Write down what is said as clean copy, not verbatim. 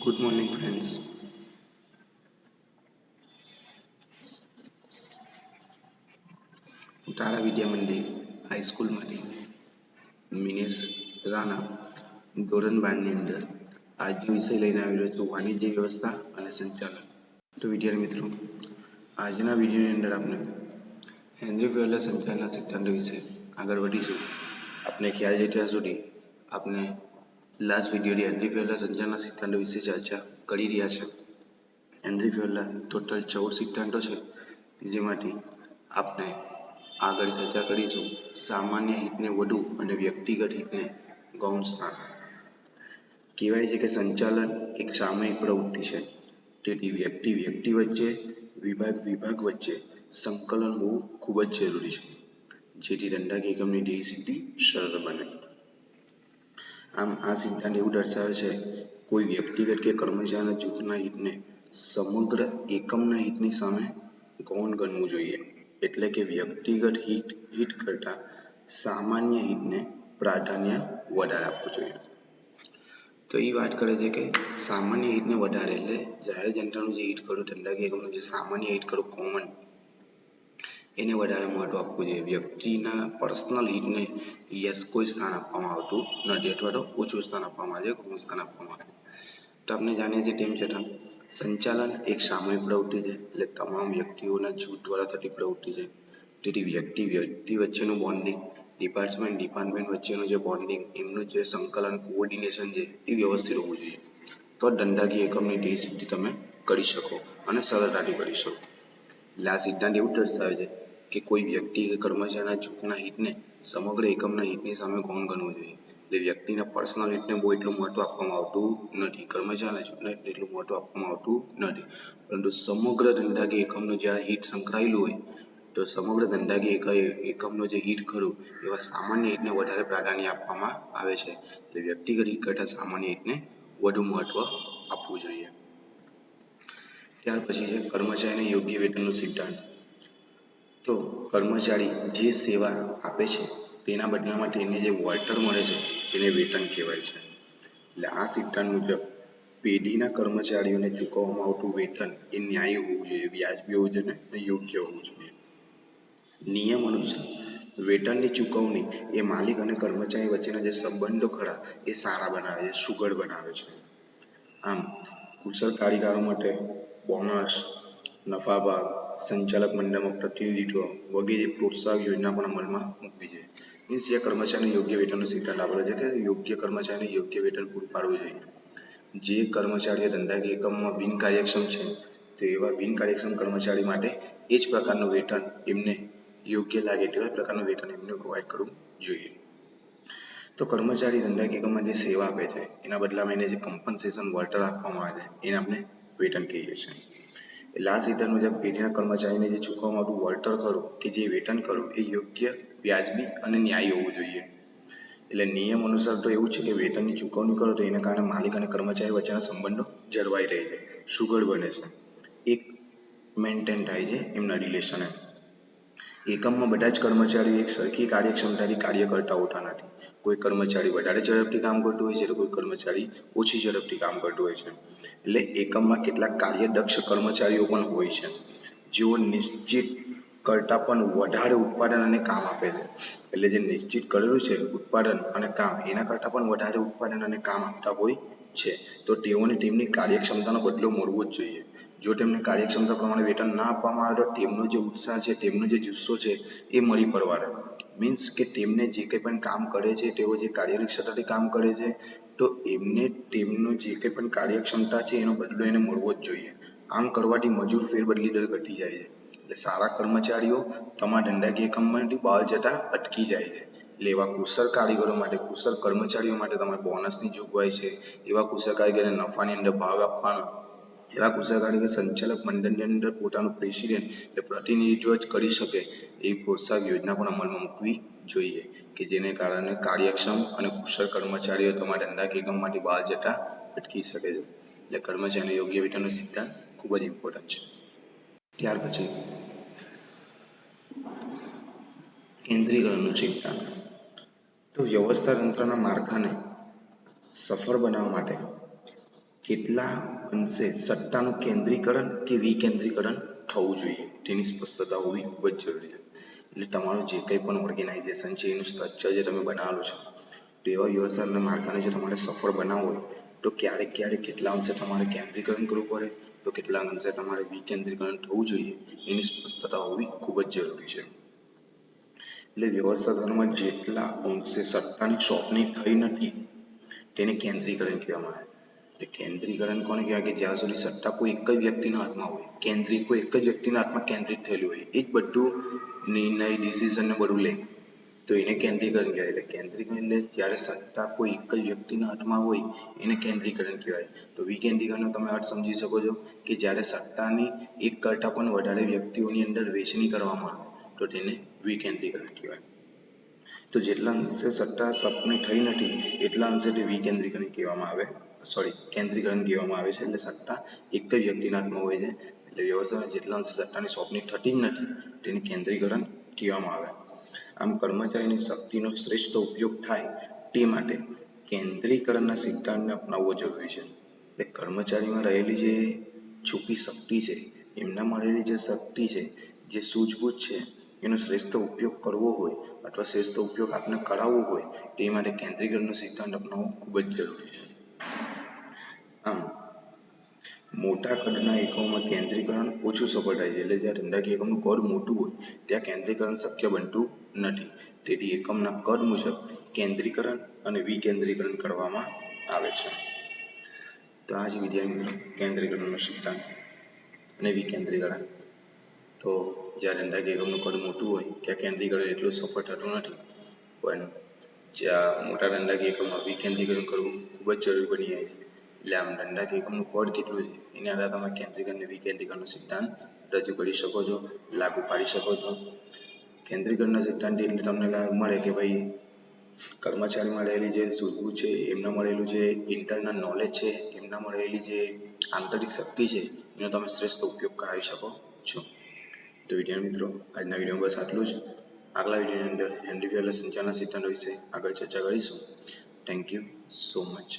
Good morning friends. તારા વિદ્યા મંદિર હાઈસ્કૂલમાંથી મિનેશ રાણા ધોરણ 12ની અંદર આજનો વિષય લઈને આવ્યો છું વાણિજ્ય વ્યવસ્થા અને સંચાલન. તો વિદ્યાર્થી મિત્રો, આજના વિડીયોની અંદર આપણે હેનરી ફેયરના સંચાલનના સિદ્ધાંતો વિશે આગળ વધીશું. આપને ખ્યાલ છે ત્યાં સુધી આપણે લાસ્ટ વિડીયોની હેનરી ફેયરના સંચાલનના સિદ્ધાંતો વિશે ચર્ચા કરી રહ્યા છે. હેનરી ફેયરના ટોટલ 14 સિદ્ધાંતો છે, જેમાંથી આપણે આગળ ચર્ચા કરીશું સામાન્ય હિતને વધુ અને વ્યક્તિગત હિતને ગૌણ સ્થાન. કહેવાય છે કે સંચાલન એક સામૂહિક પ્રવૃત્તિ છે, તેથી વ્યક્તિ વચ્ચે, વિભાગ વચ્ચે સંકલન હોવું ખૂબ જ જરૂરી છે, જેથી ધંધાકીય એકમની ધ્યેય સિદ્ધિ સરળ બને. આમ આ સિદ્ધાંત એવું દર્શાવે છે કોઈ વ્યક્તિગત કે કર્મચારીના જૂથના હિતને સમગ્ર એકમના હિતની સામે ગૌણ ગણવું જોઈએ. એટલે કે વ્યક્તિગત હિત કરતાં સામાન્ય હિતને પ્રાધાન્ય વધારે આપવું જોઈએ. તો એ વાત કરે છે કે સામાન્ય હિતને વધારે એટલે જાહેર જનતાનું જે હિત ખરું, ધંધાકીય એકમનું જે સામાન્ય હિત ખરું, કોમન, એને વધારે મહત્વ આપવું જોઈએ. વ્યક્તિના પર્સનલ હિતને કોઈ સ્થાન આપવામાં આવતું નથી, અથવા તો ઓછું સ્થાન આપવામાં આવે છે, ગૌણ સ્થાન આપવામાં આવે છે. તો આપણે જાણીએ છીએ તેમ છતાં સંચાલન એક સામૂહિક પ્રવૃત્તિ છે, એટલે તમામ વ્યક્તિઓના જૂથ દ્વારા થતી પ્રવૃત્તિ છે. તેથી વ્યક્તિ વચ્ચેનું બોન્ડિંગ, ડિપાર્ટમેન્ટ વચ્ચેનું જે બોન્ડિંગ, એમનું જે સંકલન, કોઓર્ડિનેશન છે એ વ્યવસ્થિત હોવું જોઈએ. તો ધંધાકીય એકમની ધ્યેય સિદ્ધિ તમે કરી શકો અને સરળતાથી કરી શકો. એટલે આ સિદ્ધાંત એવું દર્શાવે છે કે કોઈ વ્યક્તિ કે કર્મચારીના જૂથના હિતને સમગ્ર એકમના હિતની સામે ગૌણ ગણવું જોઈએ. એટલે વ્યક્તિના પર્સનલ હિતને બહુ એટલું મહત્વ આપવામાં આવતું નથી, કર્મચારીના જૂથના હિતને એટલું મહત્વ આપવામાં આવતું નથી, પરંતુ સમગ્ર ધંધાકીય એકમનું જ્યારે હિત સંકળાયેલું હોય તો સમગ્ર ધંધાકીય એકમનું જે હિત ખરું એવા સામાન્ય હિતને વધારે પ્રાધાન્ય આપવામાં આવે છે. એટલે વ્યક્તિગત હિત કરતાં સામાન્ય હિતને વધુ મહત્વ આપવું જોઈએ. ત્યાર પછી છે કર્મચારીને યોગ્ય વેતનનો સિદ્ધાંત. તો કર્મચારી જે સેવા આપે છે તેના બદલામાં તેને જે વળતર મળે છે તેને વેતન કહેવાય છે. એટલે આ સિદ્ધાંત મુજબ પેઢીના કર્મચારીઓને ચૂકવવામાં આવતું વેતન એ ન્યાયી હોવું જોઈએ, વ્યાજબી હોવું જોઈએ અને યોગ્ય હોવું જોઈએ. નિયમ અનુસાર વેતનની ચૂકવણી એ માલિક અને કર્મચારી વચ્ચેના જે સંબંધો ખરા એ સારા બનાવે છે, સુઘડ બનાવે છે. આમ કુશળ કારીગરો માટે બોનસ, નફાભાગ, સંચાલક મંડળમાં પ્રતિનિધિત્વ વગેરે પ્રોત્સાહક યોજના પણ અમલમાં મૂકવી જોઈએ. મીન્સ જે કર્મચારીને યોગ્ય વેતનનો સિદ્ધાંત આપેલો છે કે યોગ્ય કર્મચારીને યોગ્ય વેતન પૂરું પાડવું જોઈએ. જે કર્મચારીઓ ધંધાકીય એકમમાં બિનકાર્યક્ષમ છે તો એવા બિનકાર્યક્ષમ કર્મચારી માટે એ જ પ્રકારનું વેતન એમને યોગ્ય લાગે તેવા પ્રકારનું વેતન એમને પ્રોવાઈડ કરવું જોઈએ. તો કર્મચારી ધંધાકીય એકમમાં જે સેવા આપે છે એના બદલામાં એને જે કમ્પન્સેશન, વળતર આપવામાં આવે છે એને આપણે વેતન કહીએ છીએ. એટલે આ સિદ્ધાંત મુજબ પેઢીના કર્મચારીને જે ચૂકવવામાં આવતું વળતર ખરું કે જે વેતન ખરું એ યોગ્ય, વ્યાજબી અને ન્યાયી હોવું જોઈએ. એટલે નિયમ અનુસાર તો એવું છે કે વેતનની ચૂકવણી કરો તો એના કારણે માલિક અને કર્મચારી વચ્ચેના સંબંધો જળવાઈ રહે છે, સુઘડ બને છે, એક મેન્ટેન થાય છે એમના રિલેશન. એકમમાં બધા જ કર્મચારીઓ એક સરખી કાર્યક્ષમતાથી કાર્ય કરતા હોતા નથી. કોઈ કર્મચારી વધારે ઝડપથી કામ કરતું હોય છે તો કોઈ કર્મચારી ઓછી ઝડપથી કામ કરતું હોય છે. એટલે એકમમાં કેટલાક કાર્યદક્ષ કર્મચારીઓ પણ હોય છે જેઓ નિશ્ચિત કરતાં પણ વધારે ઉત્પાદન અને કામ આપે છે. એટલે જે નિશ્ચિત કરેલું છે ઉત્પાદન અને કામ એના કરતાં પણ વધારે ઉત્પાદન અને કામ આપતા હોય છે, તો તેઓને તેમની કાર્યક્ષમતાનો બદલો મળવો જ જોઈએ. જો તેમને કાર્યક્ષમતા પ્રમાણે વેતન ના આપવામાં આવે તો તેમનો જે ઉત્સાહ છે, તેમનો જે જુસ્સો છે એ મરી પડવાનો. મીન્સ કે તેમને જે કંઈ પણ કામ કરે છે, તેઓ જે કાર્યક્ષમતાથી કામ કરે છે તો એમને તેમનું જે કંઈ પણ કાર્યક્ષમતા છે એનો બદલો એને મળવો જ જોઈએ. આમ કરવાથી મજૂર ફેરબદલી દર ઘટી જાય છે. એટલે સારા કર્મચારીઓ તમારા ધંધાકીય એકમમાંથી બહાર જતા અટકી જાય છે. એટલે એવા કુશળ કારીગરો માટે, કુશળ કર્મચારીઓ માટે તમારે બોનસની જોગવાઈ છે, એવા કુશળ કારીગરોને નફાની અંદર ભાગ આપવાનો, એવા કુશળ કારીગર સંચાલક મંડળની અંદર પોતાનું પ્રેસિડેન્ટ એટલે પ્રતિનિધિત્વ જ કરી શકે એવી પ્રોત્સાહક યોજના પણ અમલમાં મૂકવી જોઈએ કે જેને કારણે કાર્યક્ષમ અને કુશળ કર્મચારીઓ તમારા ધંધાકીય એકમમાંથી બહાર જતા અટકી શકે છે. એટલે કર્મચારીને યોગ્ય વેતનનો સિદ્ધાંત ખૂબ જ ઇમ્પોર્ટન્ટ છે. ત્યાર પછી કેન્દ્રીકરણનો સિદ્ધાંત. તો વ્યવસ્થા તંત્રના માળખાને સફળ બનાવવા માટે કેટલા અંશે સત્તાનું કેન્દ્રીકરણ કે વિકેન્દ્રીકરણ થવું જોઈએ તેની સ્પષ્ટતા હોવી ખૂબ જ જરૂરી છે. એટલે તમારું જે કંઈ પણ ઓર્ગેનાઇઝેશન છે એનું સ્ટ્રક્ચર જે તમે બનાવેલું છે તો એવા વ્યવસ્થાના માળખાને જો તમારે સફળ બનાવવું હોય તો ક્યારેક કેટલા અંશે તમારે કેન્દ્રીકરણ કરવું પડે તો કેટલા અંશે તમારે વિકેન્દ્રીકરણ થવું જોઈએ એની સ્પષ્ટતા હોવી ખૂબ જ જરૂરી છે. એટલે વ્યવસ્થાપનમાં જેટલા અંશે સત્તાની સોંપણી થઈ નથી તેને કેન્દ્રીકરણ કહેવામાં આવે. એટલે કેન્દ્રીકરણ કોને કહેવાય કે જ્યાં સુધી સત્તા કોઈ એક જ વ્યક્તિના હાથમાં હોય, કોઈ એક જ વ્યક્તિના હાથમાં કેન્દ્રિત થયેલું હોય, એ જ બધું નિર્ણય ડિસિઝન ને બધું લે તો એને કેન્દ્રીકરણ કહેવાય. એટલે કેન્દ્રીકરણ એટલે જ્યારે સત્તા કોઈ એક જ વ્યક્તિના હાથમાં હોય એને કેન્દ્રીકરણ કહેવાય. તો વિકેન્દ્રીકરણનો તમે અર્થ સમજી શકો છો કે જ્યારે સત્તાની એક કરતાં પણ વધારે વ્યક્તિઓની અંદર વહેંચણી કરવામાં આવે તો તેને વિકેન્દ્રીકરણ કહેવાય. તો જેટલા અંશે સત્તા સોંપણી થઈ નથી એટલા અંશે તે વિકેન્દ્રીકરણ કહેવામાં આવે કેન્દ્રીકરણ કહેવામાં આવે છે. એટલે સત્તા એક જ વ્યક્તિના હાથમાં હોય છે. એટલે વ્યવસ્થામાં જેટલા અંશે સત્તાની સોંપણી થતી જ નથી તેને કેન્દ્રીકરણ કહેવામાં આવે. આમ કર્મચારીની શક્તિનો શ્રેષ્ઠ ઉપયોગ થાય તે માટે કેન્દ્રીકરણના સિદ્ધાંતને અપનાવવો જરૂરી છે. એટલે કર્મચારીમાં રહેલી જે છુપી શક્તિ છે, એમનામાં રહેલી જે શક્તિ છે, જે સૂઝબૂઝ છે, એનો શ્રેષ્ઠ ઉપયોગ કરવો હોય અથવા શ્રેષ્ઠ ઉપયોગ આપણે કરાવવો હોય તે માટે કેન્દ્રીકરણનો સિદ્ધાંત અપનાવવો ખૂબ જ જરૂરી છે. આમ મોટા કદના એકમોમાં કેન્દ્રીકરણ ઓછું સફળ થાય છે. એટલે જ્યાં ધંધાકીય એકમનું કદ મોટું હોય ત્યાં કેન્દ્રીકરણ શક્ય બનતું નથી. તેથી એકમના કદ મુજબ કેન્દ્રીકરણ અને વિકેન્દ્રીકરણ કરવામાં આવે છે. તો આ જ વિદ્યાર્થી મિત્રો કેન્દ્રીકરણનો સિદ્ધાંત અને વિકેન્દ્રીકરણ. તો જ્યાં ધંધાકીય એકમનું કદ મોટું હોય ત્યાં કેન્દ્રીકરણ એટલું સફળ થતું નથી, પણ જ્યાં મોટા ધંધાકીય એકમમાં વિકેન્દ્રીકરણ કરવું ખૂબ જ જરૂરી બની જાય છે. એટલે આમ ધંધાકીય એકમનું કદ કેટલું છે એના આધારે તમે કેન્દ્રીકરણ અને વિકેન્દ્રીકરણનો સિદ્ધાંત રજૂ કરી શકો છો, લાગુ પાડી શકો છો. કેન્દ્રીકરણના સિદ્ધાંત એટલે તમને લાભ મળે કે ભાઈ કર્મચારીમાં રહેલી જે સૂઝબૂઝ છે, એમને મળેલું જે ઇન્ટરનલ નોલેજ છે, એમના મળેલી જે આંતરિક શક્તિ છે એનો તમે શ્રેષ્ઠ ઉપયોગ કરાવી શકો છો. તો વિદ્યાર્થી મિત્રો આજના વિડીયોમાં બસ આટલું જ. આગલા વિડીયોની અંદર હેનરી ફેલર સંચાલનના સિદ્ધાંતો વિશે આગળ ચર્ચા કરીશું. Thank you so much.